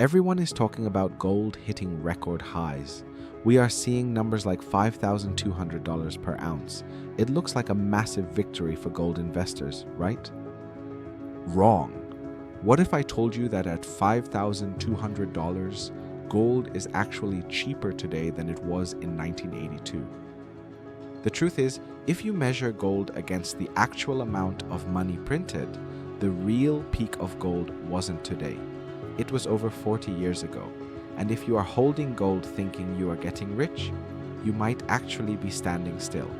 Everyone is talking about gold hitting record highs. We are seeing numbers like $5,200 per ounce. It looks like a massive victory for gold investors, right? Wrong. What if I told you that at $5,200, gold is actually cheaper today than it was in 1982? The truth is, if you measure gold against the actual amount of money printed, the real peak of gold wasn't today. It was over 40 years ago. And if you are holding gold thinking you are getting rich, you might actually be standing still.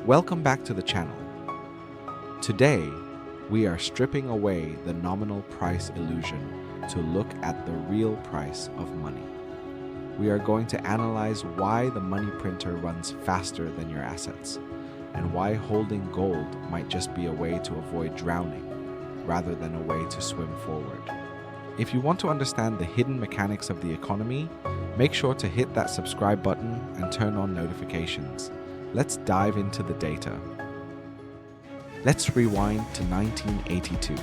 Welcome back to the channel. Today, we are stripping away the nominal price illusion to look at the real price of money. We are going to analyze why the money printer runs faster than your assets, and why holding gold might just be a way to avoid drowning, rather than a way to swim forward. If you want to understand the hidden mechanics of the economy, make sure to hit that subscribe button and turn on notifications. Let's dive into the data. Let's rewind to 1982.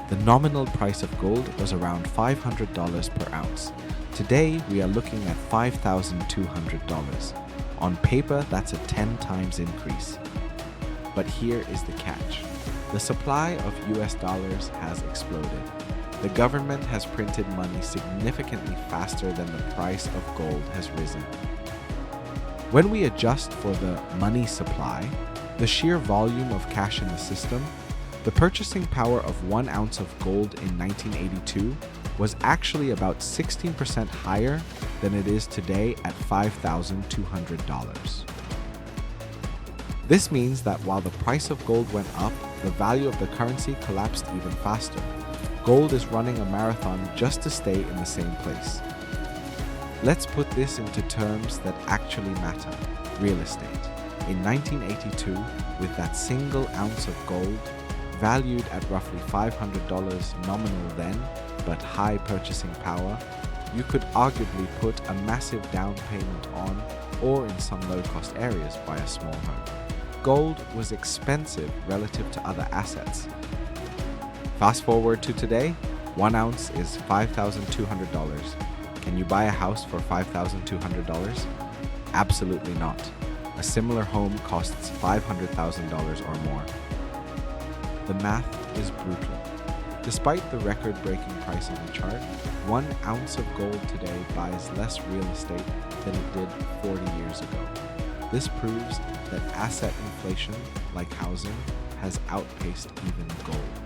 The nominal price of gold was around $500 per ounce. Today, we are looking at $5,200. On paper, that's a 10 times increase. But here is the catch. The supply of US dollars has exploded. The government has printed money significantly faster than the price of gold has risen. When we adjust for the money supply, the sheer volume of cash in the system, the purchasing power of 1 ounce of gold in 1982 was actually about 16% higher than it is today at $5,200. This means that while the price of gold went up, the value of the currency collapsed even faster. Gold is running a marathon just to stay in the same place. Let's put this into terms that actually matter: real estate. In 1982, with that single ounce of gold, valued at roughly $500 nominal then, but high purchasing power, you could arguably put a massive down payment on, or in some low-cost areas, buy a small home. Gold was expensive relative to other assets. Fast forward to today, 1 ounce is $5,200. Can you buy a house for $5,200? Absolutely not. A similar home costs $500,000 or more. The math is brutal. Despite the record-breaking price on the chart, 1 ounce of gold today buys less real estate than it did 40 years ago. This proves that asset inflation, like housing, has outpaced even gold.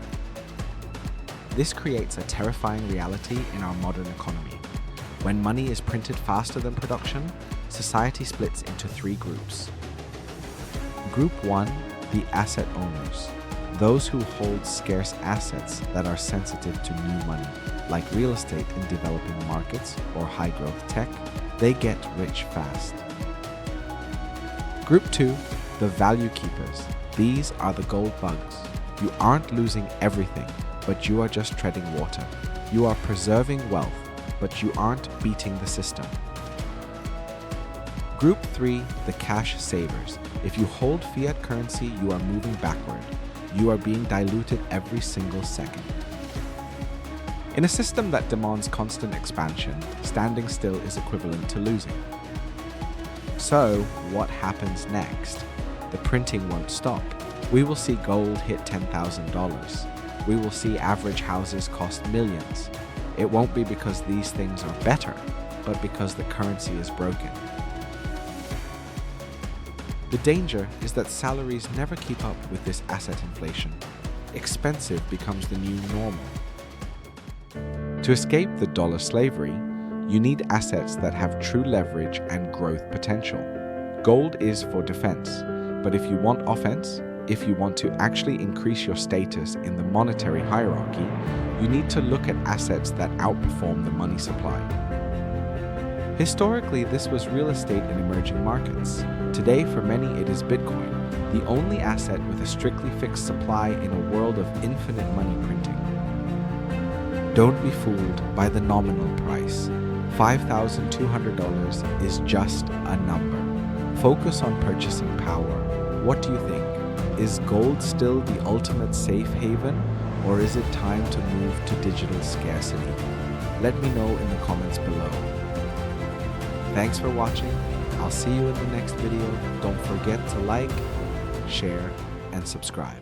This creates a terrifying reality in our modern economy. When money is printed faster than production, society splits into 3 groups. Group 1, the asset owners. Those who hold scarce assets that are sensitive to new money, like real estate in developing markets or high-growth tech. They get rich fast. Group 2, the value keepers. These are the gold bugs. You aren't losing everything, but you are just treading water. You are preserving wealth, but you aren't beating the system. Group 3, the cash savers. If you hold fiat currency, you are moving backward. You are being diluted every single second. In a system that demands constant expansion, standing still is equivalent to losing. So, what happens next? The printing won't stop. We will see gold hit $10,000. We will see average houses cost millions. It won't be because these things are better, but because the currency is broken. The danger is that salaries never keep up with this asset inflation. Expensive becomes the new normal. To escape the dollar slavery, you need assets that have true leverage and growth potential. Gold is for defense, but if you want offense, if you want to actually increase your status in the monetary hierarchy, you need to look at assets that outperform the money supply. Historically, this was real estate in emerging markets. Today, for many, it is Bitcoin, the only asset with a strictly fixed supply in a world of infinite money printing. Don't be fooled by the nominal price. $5,200 is just a number. Focus on purchasing power. What do you think? Is gold still the ultimate safe haven, or is it time to move to digital scarcity? Let me know in the comments below. Thanks for watching. I'll see you in the next video. Don't forget to like, share, and subscribe.